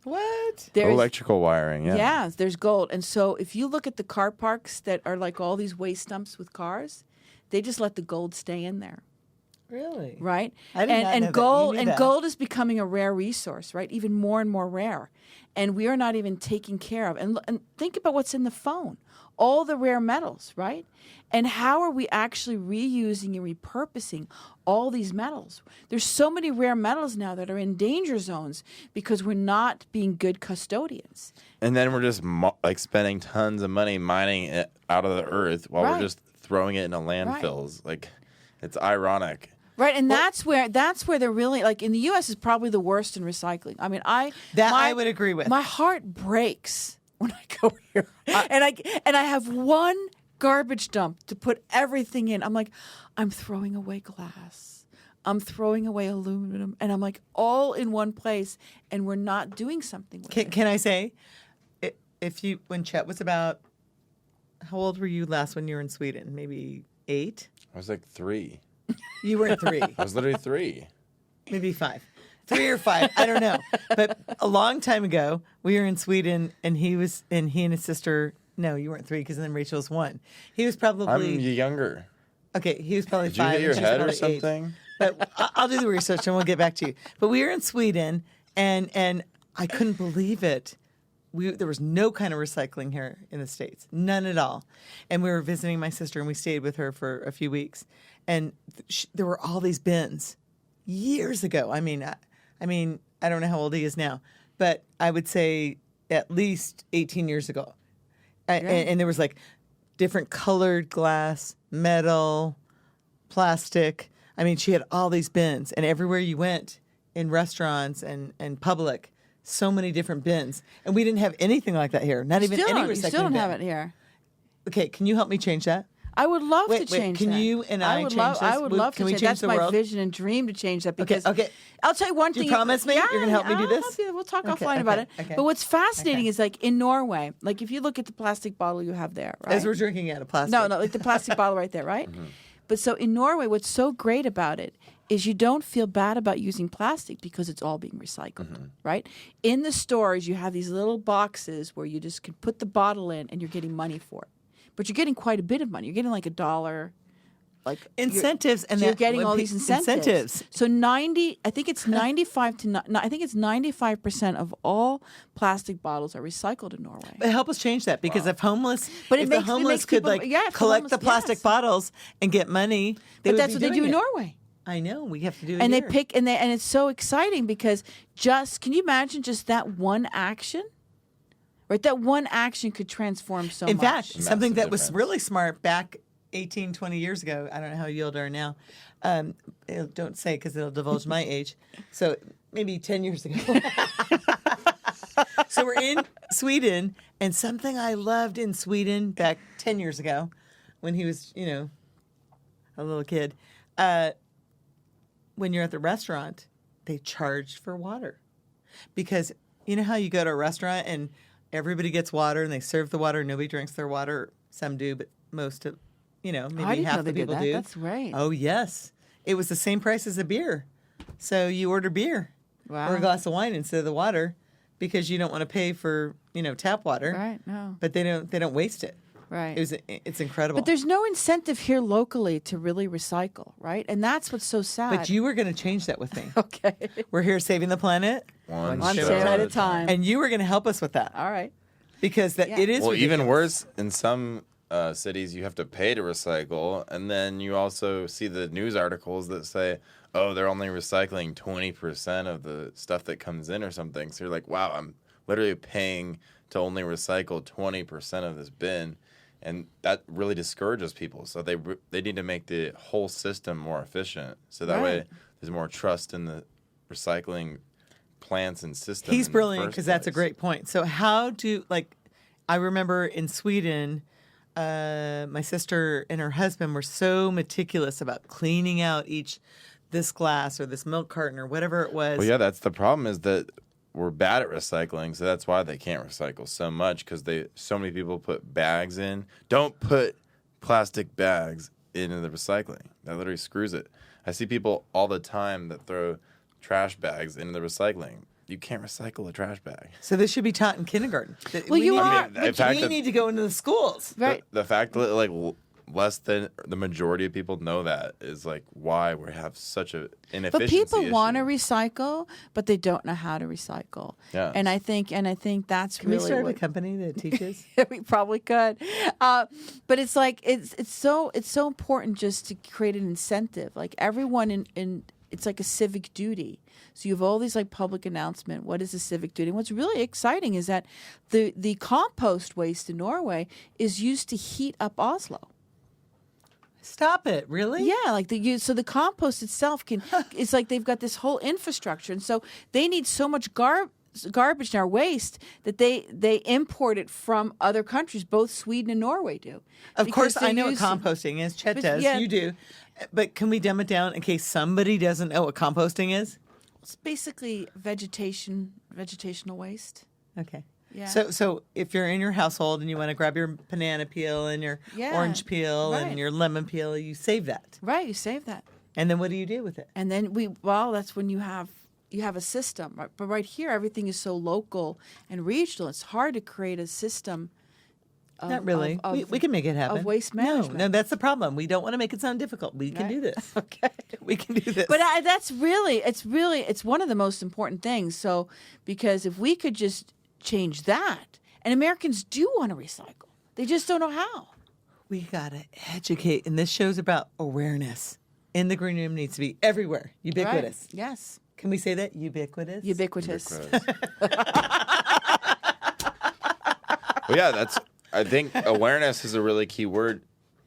What? There's Electrical wiring, yeah. Yeah, there's gold. And so if you look at the car parks that are like all these waste dumps with cars, they just let the gold stay in there, Really? right? I did not know that. You gold knew and that. gold is becoming a rare resource, right? Even more and more rare. And we are not even taking care of. And think about what's in the phone. All the rare metals, right? And how are we actually reusing and repurposing all these metals? There's so many rare metals now that are in danger zones because we're not being good custodians. And then we're just spending tons of money mining it out of the earth while Right. we're just throwing it into landfills. Like, it's ironic. Right, and that's where they're really, like, in the U.S. is probably the worst in recycling. I mean, I would agree with. My heart breaks when I go here, and I have one garbage dump to put everything in. I'm like, I'm throwing away glass, I'm throwing away aluminum, and I'm like, all in one place, and we're not doing something with it. Can I say, when Chet was about, how old were you last when you were in Sweden? Maybe 8? I was like 3. You were 3. I was literally 3. Maybe 5. 3 or 5. I don't know. But a long time ago, we were in Sweden, and he and his sister. No, you weren't 3, because then Rachel's 1. He was probably I'm younger. okay. He was probably Did you 5. hit your and she was head or probably 8. something? But I'll do the research and we'll get back to you. But we were in Sweden, and I couldn't believe it. There was no kind of recycling here in the States, none at all. And we were visiting my sister, and we stayed with her for a few weeks. And there were all these bins years ago. I mean, I mean, I don't know how old he is now, but I would say at least 18 years ago. And there was like different colored glass, metal, plastic. I mean, she had all these bins, and everywhere you went in restaurants and public, so many different bins. And we didn't have anything like that here. Not even Still any don't, recycling you still don't bin. have it here. Okay, can you help me change that? I would love Wait, to change can that. you and I would change love, this? I would love Can to we change. change That's the my world? vision and dream to change that because okay. I'll tell you one Do you thing. promise me? You're gonna help me do I'll this? help you. We'll talk Okay, offline about it. okay. But what's fascinating is like in Norway, like if you look at the plastic bottle you have there, right? As we're drinking out of plastic. No, like the plastic bottle right there, right? But so in Norway, what's so great about it is you don't feel bad about using plastic because it's all being recycled, right? In the stores, you have these little boxes where you just can put the bottle in and you're getting money for it. But you're getting quite a bit of money. You're getting like $1. Like Incentives, and so you're that- getting when all pe- these incentives. So 90, I think it's 95 to no, I think it's 95% of all plastic bottles are recycled in Norway. But help us change that because if homeless, But it if makes- the it homeless makes could people- like yeah, if the collect homeless- the plastic yes. bottles and get money, they But would that's be what they do doing in it. Norway. I know we have to do it And here. they pick and it's so exciting because can you imagine just that one action? Right, that one action could transform so In much. fact, something Massive that was difference. really smart back 18, 20 years ago. I don't know how old you are now. Don't say because it'll divulge my age. So maybe 10 years ago. So we're in Sweden, and something I loved in Sweden back 10 years ago when he was, a little kid. When you're at the restaurant, they charge for water. Because you know how you go to a restaurant and everybody gets water and they serve the water, nobody drinks their water. Some do, but most of, maybe I didn't half know the they did people that. do. That's right. Oh, yes. It was the same price as a beer. So you order beer or Wow. a glass of wine instead of the water because you don't want to pay for, tap water. Right, no. But they don't waste it. Right. It's incredible. But there's no incentive here locally to really recycle, right? And that's what's so sad. But you were going to change that with me. Okay. We're here saving the planet, One One show share at a time. and you were going to help us with that All right. because Yeah. it is Well, even ridiculous. worse, in some cities, you have to pay to recycle, and then you also see the news articles that say, "Oh, they're only recycling 20% of the stuff that comes in, or something." So you're like, "Wow, I'm literally paying to only recycle 20% of this bin," and that really discourages people. So they need to make the whole system more efficient, so that way Right. there's more trust in the recycling plants and systems. He's in the brilliant first because that's a place. great point. So how do I remember in Sweden, my sister and her husband were so meticulous about cleaning out this glass or this milk carton or whatever it was. Well, yeah, that's the problem is that we're bad at recycling, so that's why they can't recycle so much because so many people put bags in. Don't put plastic bags into the recycling. That literally screws it. I see people all the time that throw trash bags into the recycling. You can't recycle a trash bag. So this should be taught in kindergarten. Well, you are- I mean, in fact, we need to go into the schools. Right. The fact that less than the majority of people know that is why we have such a inefficiency. But people want to issue. recycle, but they don't know how to recycle. Yeah. And I think that's Can we really start what a company that teaches? we probably could. But it's it's so important just to create an incentive. Like everyone in it's like a civic duty. So you have all these public announcement. What is a civic duty? And what's really exciting is that the compost waste in Norway is used to heat up Oslo. Stop it! Really? Yeah, so the compost itself it's like they've got this whole infrastructure, and so they need so much garbage and our waste that they import it from other countries. Both Sweden and Norway do. Of Because course, they're I know what using- composting is. Chet But does. yeah. You do. But can we dumb it down in case somebody doesn't know what composting is? It's basically vegetational waste. Okay. Yeah. So if you're in your household and you want to grab your banana peel and your Yeah, orange peel right. and your lemon peel, you save that. Right, you save that. And then what do you do with it? And then that's when you have a system. Right? But right here, everything is so local and regional. It's hard to create a system. Not really. We can make it happen. waste management. No, that's the problem. We don't want to make it sound difficult. We can Right. do this. Okay. We can do this. But it's one of the most important things. So because if we could just change that, and Americans do want to recycle, they just don't know how. we got to educate. And this show's about awareness. In the Green Room needs to be everywhere, ubiquitous. Right. Yes. Can we say that? Ubiquitous? Ubiquitous. Well, yeah, I think awareness is a really key word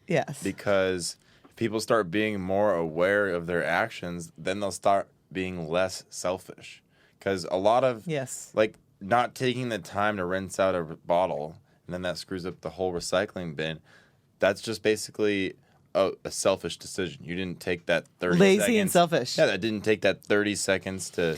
Yes. because if people start being more aware of their actions, then they'll start being less selfish. Because a lot of, Yes. like, not taking the time to rinse out a bottle, and then that screws up the whole recycling bin, that's just basically a selfish decision. You didn't take that 30 Lazy seconds. and selfish. Yeah, that didn't take that 30 seconds to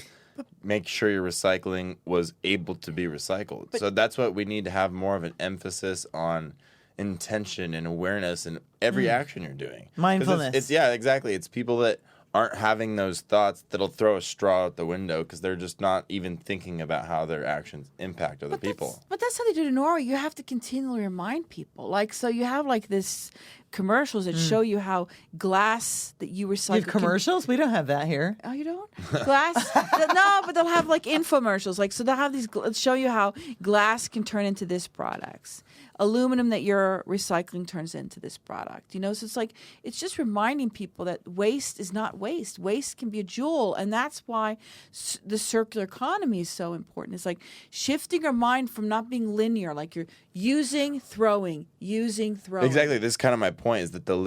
make sure your recycling was able to be recycled. So that's what we need to have more of an emphasis on intention and awareness in every action you're doing. 'Cause Mindfulness. It's yeah, exactly. It's people that aren't having those thoughts that'll throw a straw out the window because they're just not even thinking about how their actions impact other people. But that's how they do it in Norway. You have to continually remind people. Like, so you have like this commercials that show you how glass that you recycle. You have commercials? We don't have that here. Oh, you don't? Glass? No, but they'll have like infomercials. Like, so they'll have these, show you how glass can turn into this products. Aluminum that you're recycling turns into this product. You know, so it's like, it's just reminding people that waste is not waste. Waste can be a jewel. And that's why the circular economy is so important. It's like shifting our mind from not being linear, like you're using, throwing, using, throwing. Exactly. This is kind of my point is that the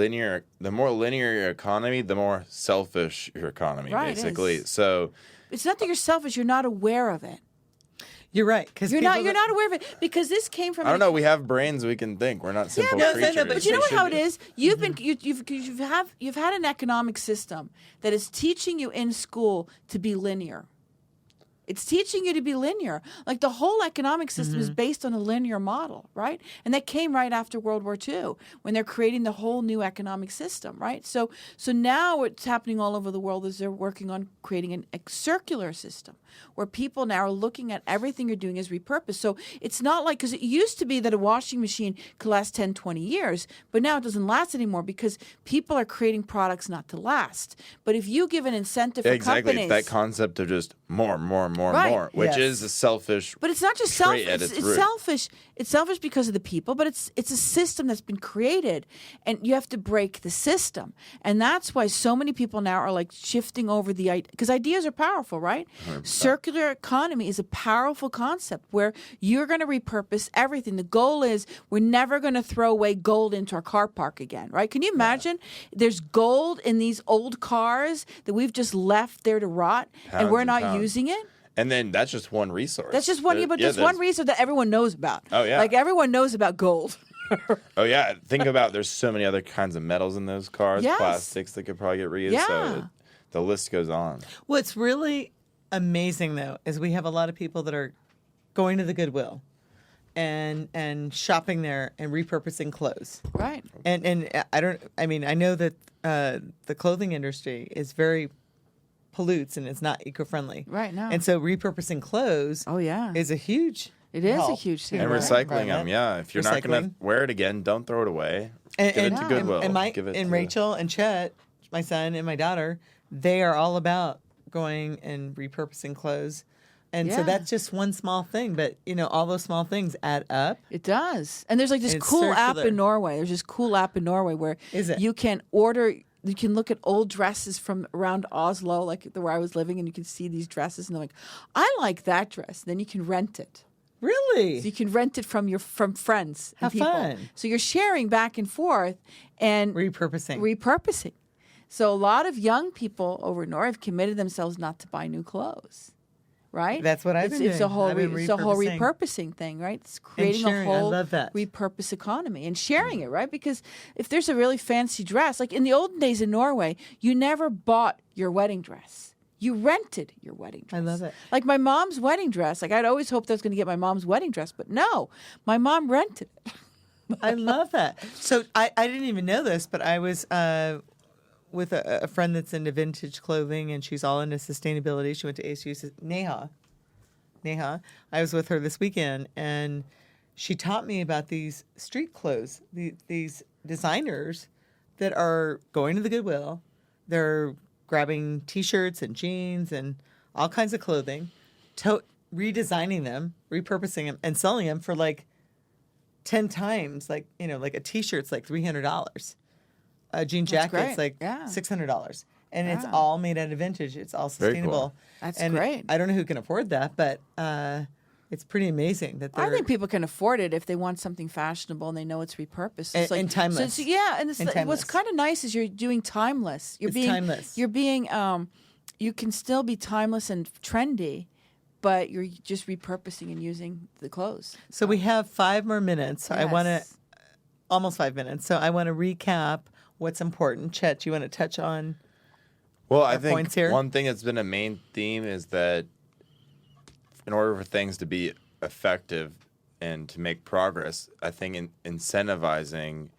more linear your economy, the more selfish your economy, Right, it basically. is. So It's not that you're selfish, you're not aware of it. You're right. Because You're not aware of it because this came from I don't know. We have brains. We can think. We're not simple no, creatures. but But you know We what, should how it be. is? You've had an economic system that is teaching you in school to be linear. It's teaching you to be linear. Like the whole economic system is based on a linear model, right? And that came right after World War II when they're creating the whole new economic system, right? So now what's happening all over the world is they're working on creating a circular system where people now are looking at everything you're doing as repurposed. So it's not like, because it used to be that a washing machine could last 10, 20 years, but now it doesn't last anymore because people are creating products not to last. But if you give an incentive for Exactly. companies... It's that concept of just more, Right. more, which Yes. is a selfish. But it's not just trait selfish. at It's root. selfish. It's selfish because of the people, but it's a system that's been created, and you have to break the system. And that's why so many people now are like shifting over the idea, because ideas are powerful, right? 100%. Circular economy is a powerful concept where you're going to repurpose everything. The goal is we're never going to throw away gold into our car park again, right? Can you imagine? There's gold in these old cars that we've just left there to rot, and Pounds we're and not pounds. using it. And then that's just one resource. That's just one, but that's one resource that everyone knows about. Oh, yeah. Like everyone knows about gold. Oh yeah, think about there's so many other kinds of metals in those cars, Yes. plastics that could probably get reused. Yeah. So the list goes on. What's really amazing, though, is we have a lot of people that are going to the Goodwill and shopping there and repurposing clothes. Right. And I know that the clothing industry is very pollutes and it's not eco-friendly. Right, no. And so repurposing clothes Oh, yeah. is a huge It is a help huge to thing. And the recycling environment. them, yeah. If you're not going to Recycling. wear it again, don't throw it away. And, Give it and, to Goodwill. and Rachel and Chet, my son and my daughter, they are all about going and repurposing clothes. And so Yeah. that's just one small thing, but all those small things add up. It does. And there's like this It's cool app circular. in Norway. There's this cool app in Norway where Is it? you can order, you can look at old dresses from around Oslo, like where I was living, and you can see these dresses, and they're like, I like that dress. Then you can rent it. Really? So you can rent it from friends and Have people. fun. So you're sharing back and forth and Repurposing. So a lot of young people over in Norway have committed themselves not to buy new clothes. Right? That's what I've It's been a doing. whole I've been it's a whole repurposing. repurposing thing, right? It's creating a sharing. I whole love that. repurpose economy and sharing it, right? Because if there's a really fancy dress, like in the olden days in Norway, you never bought your wedding dress. You rented your wedding dress. I love it. Like my mom's wedding dress. Like I'd always hoped I was going to get my mom's wedding dress, but no, my mom rented it. I love that. So I didn't even know this, but I was with a friend that's into vintage clothing, and she's all into sustainability. She went to ASU, Neha. I was with her this weekend, and she taught me about these street clothes, these designers that are going to the Goodwill. They're grabbing T-shirts and jeans and all kinds of clothing, redesigning them, repurposing them, and selling them for like 10 times, like a T-shirt's like $300. A jean That's jacket's great. like Yeah. $600. and it's Wow. all made out of vintage. It's all Very sustainable. cool. That's and great. I don't know who can afford that, but it's pretty amazing that they're I think people can afford it if they want something fashionable and they know it's repurposed. It's And timeless. So yeah, and it's And like, what's timeless. kind of nice is you're doing timeless. You're It's being timeless. You're being you can still be timeless and trendy, but you're just repurposing and using the clothes. So we have 5 more minutes. I want to Yes. almost 5 minutes. So I want to recap what's important. Chet, you want to touch on? Well, I points think here? one thing that's been a main theme is that in order for things to be effective and to make progress, I think incentivizing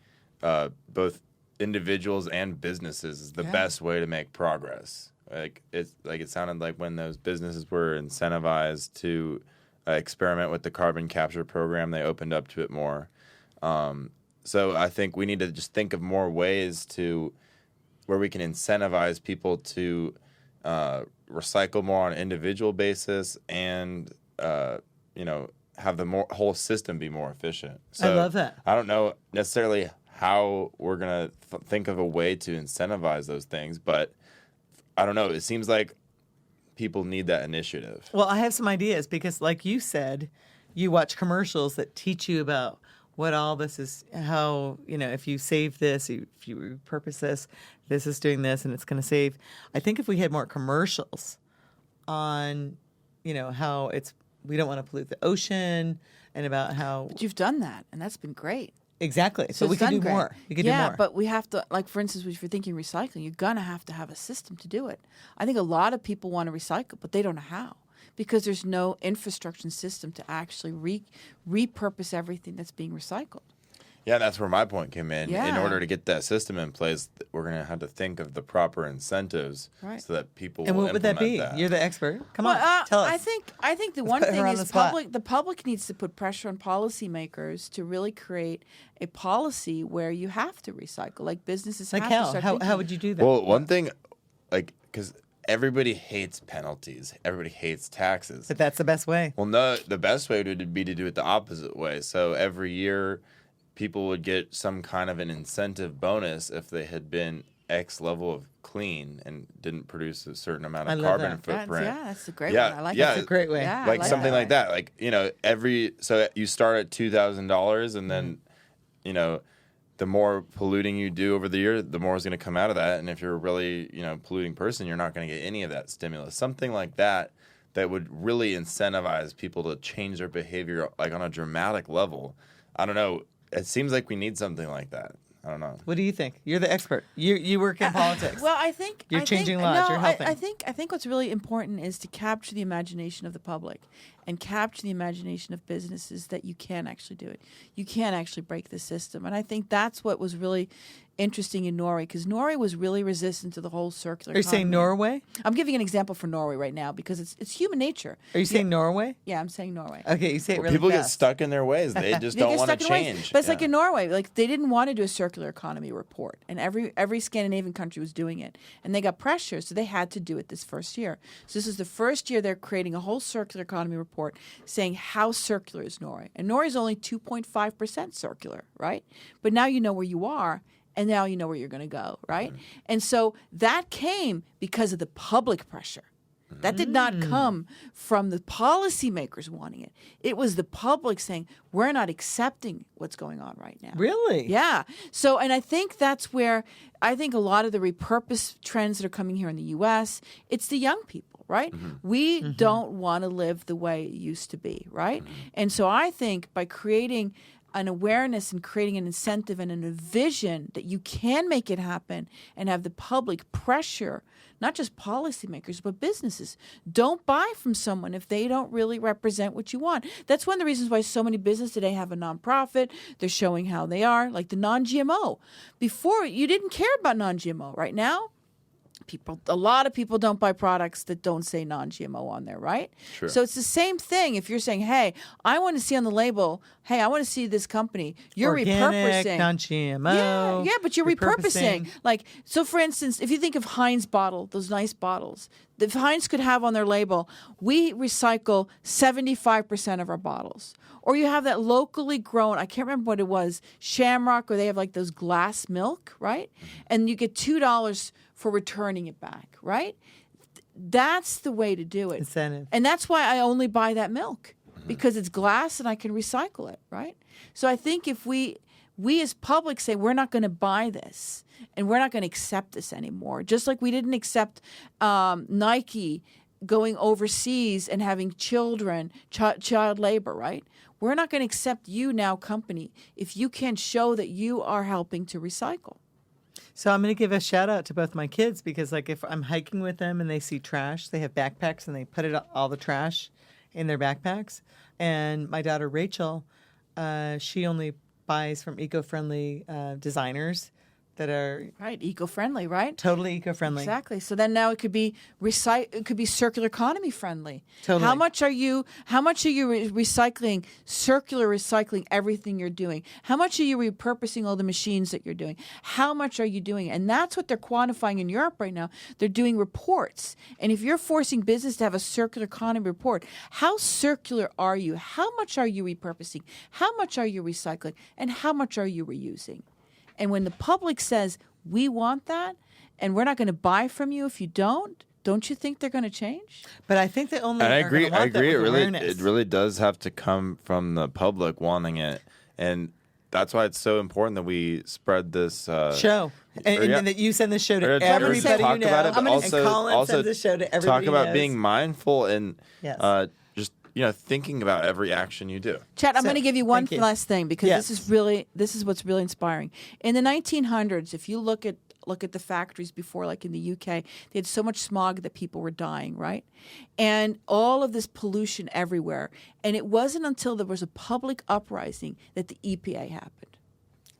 both individuals and businesses is the Yeah. best way to make progress. It sounded like when those businesses were incentivized to experiment with the carbon capture program, they opened up to it more. So I think we need to just think of more ways to where we can incentivize people to recycle more on an individual basis and have the whole system be more efficient. So I love that. I don't know necessarily how we're gonna think of a way to incentivize those things, but I don't know. It seems like people need that initiative. Well, I have some ideas because, like you said, you watch commercials that teach you about what all this is, how, if you save this, if you repurpose this is doing this and it's going to save. I think if we had more commercials on, how we don't want to pollute the ocean and about how. But you've done that, and that's been great. Exactly. So we it's could done do great. more. We could yeah, do more. but we have to, like, for instance, if you're thinking recycling, you're going to have a system to do it. I think a lot of people want to recycle, but they don't know how because there's no infrastructure system to actually repurpose everything that's being recycled. Yeah, that's where my point came in. In Yeah. order to get that system in place, we're going to have to think of the proper incentives Right. so that people and will what would that be? implement You're the expert. Come Well, on, tell us. I think the one put her thing on is the spot. the public needs to put pressure on policymakers to really create a policy where you have to recycle, like businesses Like have to how? start How thinking. would you do that? Well, one thing, because everybody hates penalties, everybody hates taxes. But that's the best way. Well, no, the best way would be to do it the opposite way. So every year, people would get some kind of an incentive bonus if they had been X level of clean and didn't produce a certain amount I of love carbon that. footprint. That's a great Yeah, one. I like yeah. that. That's a great way. Yeah, I Like something like that. that. So you start at $2,000 and then, the more polluting you do over the year, the more is going to come out of that. And if you're a really, polluting person, you're not going to get any of that stimulus. Something like that would really incentivize people to change their behavior like on a dramatic level. I don't know. It seems like we need something like that. I don't know. What do you think? You're the expert. You work in politics. Well, I think You're I changing think, laws. No, You're helping. I think what's really important is to capture the imagination of the public and capture the imagination of businesses that you can actually do it. You can actually break the system, and I think that's what was really interesting in Norway because Norway was really resistant to the whole circular. Are you saying economy. Norway? I'm giving an example for Norway right now because it's human nature. Are you saying Norway? Yeah, I'm saying Norway. Okay, you say it Well, really people get fast. stuck in their ways. They just They don't get want stuck to in ways. change. But it's like Yeah. in Norway, like they didn't want to do a circular economy report, and every Scandinavian country was doing it, and they got pressure, so they had to do it this first year. So this is the first year they're creating a whole circular economy report, saying how circular is Norway, and Norway is only 2.5% circular, right? But now you know where you are. And now you know where you're going to go, right? And so that came because of the public pressure. That did not come from the policymakers wanting it. It was the public saying, we're not accepting what's going on right now. Really? Yeah. So, and I think that's where I think a lot of the repurpose trends that are coming here in the U.S., it's the young people, right? We don't want to live the way it used to be, right? And so I think by creating an awareness and creating an incentive and a vision that you can make it happen and have the public pressure, not just policymakers, but businesses. Don't buy from someone if they don't really represent what you want. That's one of the reasons why so many businesses today have a nonprofit. They're showing how they are, like the non-GMO. Before, you didn't care about non-GMO. Right now, a lot of people don't buy products that don't say non-GMO on there, right? Sure. So it's the same thing. If you're saying, hey, I want to see on the label, hey, I want to see this company, you're Organic, repurposing. non-GMO. Yeah, but you're repurposing. Like, so for instance, if you think of Heinz bottle, those nice bottles, if Heinz could have on their label, we recycle 75% of our bottles. Or you have that locally grown, I can't remember what it was, Shamrock, or they have like those glass milk, right? And you get $2 for returning it back, right? That's the way to do it. Incentive. And that's why I only buy that milk, because it's glass and I can recycle it, right? So I think if we as public say we're not going to buy this and we're not going to accept this anymore, just like we didn't accept Nike going overseas and having children, child labor, right? We're not going to accept you now, company, if you can't show that you are helping to recycle. So I'm going to give a shout out to both my kids, because like if I'm hiking with them and they see trash, they have backpacks and they put all the trash in their backpacks. And my daughter Rachel, she only buys from eco-friendly designers that are Right, eco-friendly, right? totally eco-friendly. Exactly. So then now it could be it could be circular economy friendly. Totally. How much are you recycling, circular recycling everything you're doing? How much are you repurposing all the machines that you're doing? How much are you doing? And that's what they're quantifying in Europe right now. They're doing reports. And if you're forcing business to have a circular economy report, how circular are you? How much are you repurposing? How much are you recycling? And how much are you reusing? And when the public says, we want that, and we're not going to buy from you if you don't you think they're going to change? But I think they only And I are gonna agree. want I that agree. with awareness. It really does have to come from the public wanting it, and that's why it's so important that we spread this show. And that you send this show to Or everybody talk you know. about it, but And also Colin sends this show to everybody talk about he knows. being mindful and Yes. just thinking about every action you do. Chad, I'm So, going to give you one thank you. last thing, because Yes. this is what's really inspiring. In the 1900s, if you look at the factories before, like in the UK, they had so much smog that people were dying, right? And all of this pollution everywhere. And it wasn't until there was a public uprising that the EPA happened.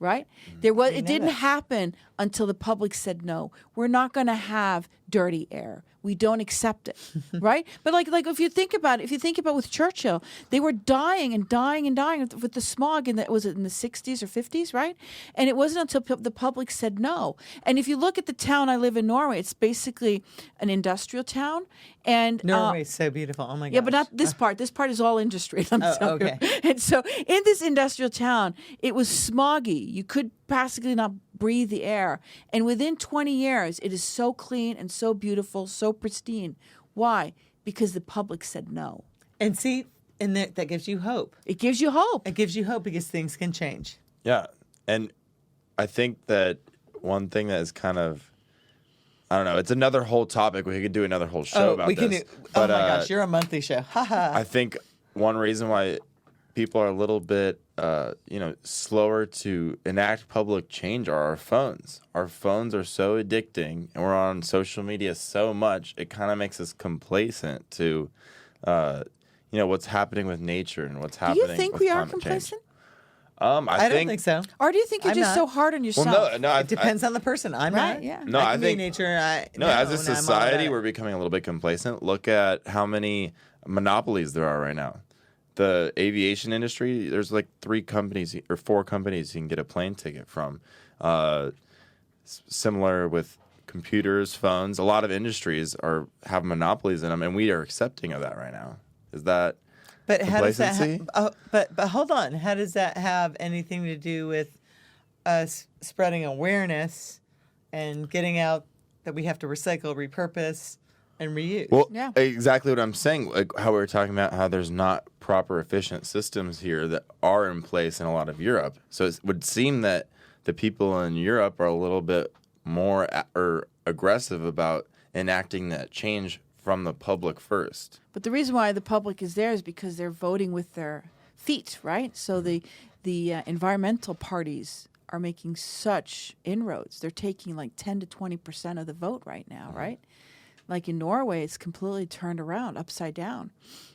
Right? It didn't happen until the public said no. We're not going to have dirty air. We don't accept it. Right? But like if you think about with Churchill, they were dying and dying and dying with the smog was it in the 60s or 50s, right? And it wasn't until the public said no. And if you look at the town I live in, Norway, it's basically an industrial town. And Norway's so beautiful. Oh my gosh. yeah, but not this part. This part is all industry. I'm telling okay. you. And so in this industrial town, it was smoggy. You could practically not breathe the air. And within 20 years, it is so clean and so beautiful, so pristine. Why? Because the public said no. And see, and that gives you hope. It gives you hope. It gives you hope because things can change. Yeah, and I think that one thing that is kind of, I don't know, it's another whole topic. We could do another whole show about we can this. do. But, Oh my gosh, you're a monthly show. Ha ha. I think one reason why people are a little bit, slower to enact public change are our phones. Our phones are so addicting, and we're on social media so much. It kind of makes us complacent to, what's happening with nature and what's Do happening. you think with we are climate change. complacent? I don't think so. Or do you think you're I'm just not. so hard on yourself? Well, no, It depends on the person. I'm Right, not. yeah. No, I I can be think- nature. as a I'm all about society, it. we're becoming a little bit complacent. Look at how many monopolies there are right now. The aviation industry, there's like 3 companies or 4 companies you can get a plane ticket from. Similar with computers, phones. A lot of industries have monopolies in them, and we are accepting of that right now. Is that But how does that? complacency? But hold on. How does that have anything to do with us spreading awareness and getting out that we have to recycle, repurpose, and reuse? Well, Yeah. exactly what I'm saying. Like how we were talking about how there's not proper efficient systems here that are in place in a lot of Europe. So it would seem that the people in Europe are a little bit more or aggressive about enacting that change from the public first. But the reason why the public is there is because they're voting with their feet, right? So the environmental parties are making such inroads. They're taking like 10 to 20% of the vote right now, right? Like in Norway, it's completely turned around, upside down.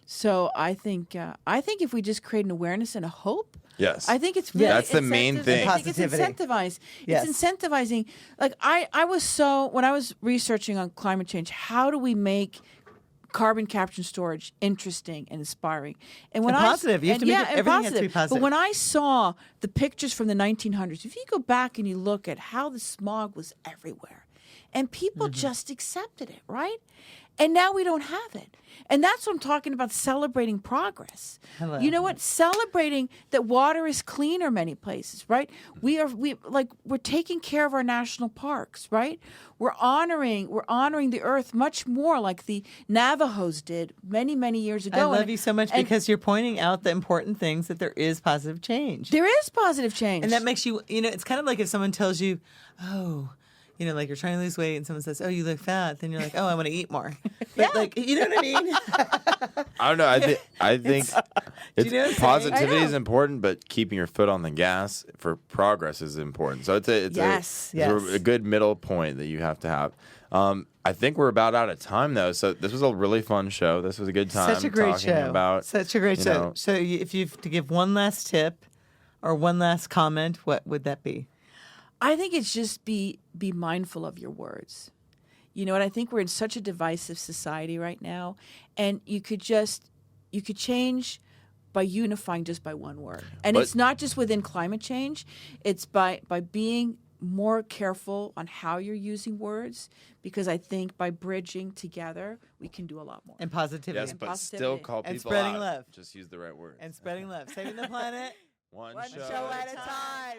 So I think if we just create an awareness and a hope, Yes. I think it's really That's the main thing. I think it's Positivity. incentivized. Yes. It's incentivizing. Like I was so when I was researching on climate change, how do we make carbon capture and storage interesting and inspiring and when And I positive. You have to make it- and everything has to be But positive. when I saw the pictures from the 1900s, if you go back and you look at how the smog was everywhere, and people just accepted it, right? And now we don't have it. And that's what I'm talking about, celebrating progress. love You know what? Celebrating that water is cleaner many places, right? We're taking care of our national parks, right? We're honoring the earth much more like the Navajos did many, many years ago. I love you so much because you're pointing out the important things that there is positive change. There is positive change. And that makes you, it's kind of like if someone tells you, oh, like you're trying to lose weight and someone says, oh, you look fat. Then you're like, oh, I want to eat more. But like, you know what I mean? I don't know. I think you know what I'm saying? positivity I know. is important, but keeping your foot on the gas for progress is important. So it's a good middle point that you have to have. I think we're about out of time though. So this was a really fun show. This was a good time. Such a great talking show. About, Such a great you show. know, So if you have to give one last tip or one last comment, what would that be? I think it's just be mindful of your words. You know what? I think we're in such a divisive society right now, and you could change by unifying just by one word. And it's not just within climate change; it's by being more careful on how you're using words, because I think by bridging together we can do a lot more. And positivity. yes, and but positivity. still call people And spreading out. love. Just use the right word. And spreading love. Saving the planet. One One show at a time.